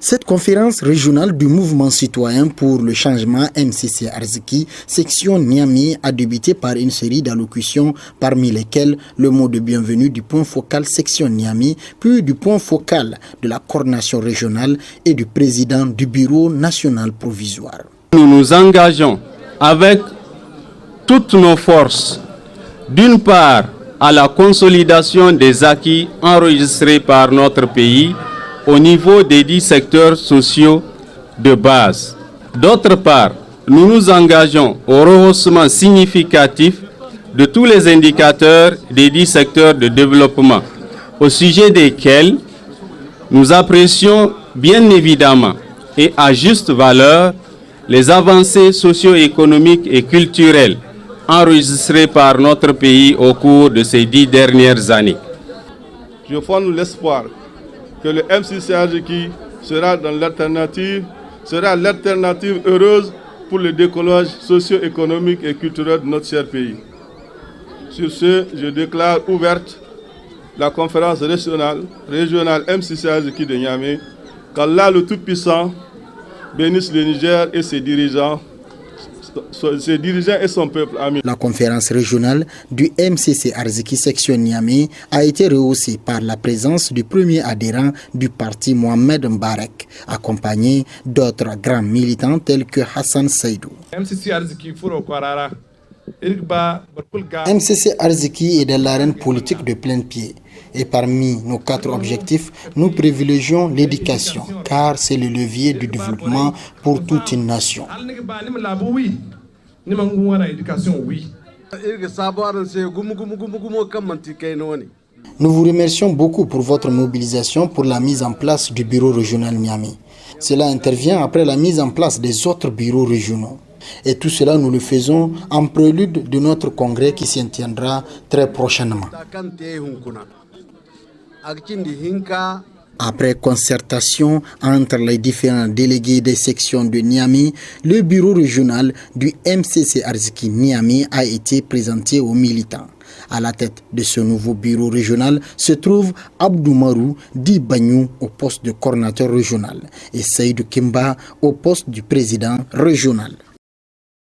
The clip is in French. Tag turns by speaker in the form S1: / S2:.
S1: Cette conférence régionale du mouvement citoyen pour le changement MCC Arziki, section Niamey, a débuté par une série d'allocutions parmi lesquelles le mot de bienvenue du point focal section Niamey, puis du point focal de la coordination régionale et du président du bureau national provisoire.
S2: Nous nous engageons avec toutes nos forces, d'une part à la consolidation des acquis enregistrés par notre pays au niveau des 10 secteurs sociaux de base. D'autre part, nous nous engageons au rehaussement significatif de tous les indicateurs des 10 secteurs de développement, au sujet desquels nous apprécions bien évidemment et à juste valeur les avancées socio-économiques et culturelles enregistrées par notre pays au cours de ces 10 dernières années.
S3: Je fonde l'espoir que le MCC Arziki sera l'alternative heureuse pour le décollage socio-économique et culturel de notre cher pays. Sur ce, je déclare ouverte la conférence régionale MCC Arziki de Niamey. Qu'Allah le Tout-Puissant bénisse le Niger et ses dirigeants et son peuple. Amen.
S1: La conférence régionale du MCC Arziki section Niamey a été rehaussée par la présence du premier adhérent du parti Mohamed Mbarek, accompagné d'autres grands militants tels que Hassan Saïdou. MCC Arziki est dans l'arène politique de plein pied. Et parmi nos 4 objectifs, nous privilégions l'éducation, car c'est le levier du développement pour toute une nation. Nous vous remercions beaucoup pour votre mobilisation pour la mise en place du bureau régional Niamey. Cela intervient après la mise en place des autres bureaux régionaux. Et tout cela, nous le faisons en prélude de notre congrès qui s'y tiendra très prochainement. Après concertation entre les différents délégués des sections de Niamey, le bureau régional du MCC Arziki Niamey a été présenté aux militants. À la tête de ce nouveau bureau régional se trouve Abdou Marou Di Bagnou au poste de coordinateur régional et Seydou Kimba au poste du président régional.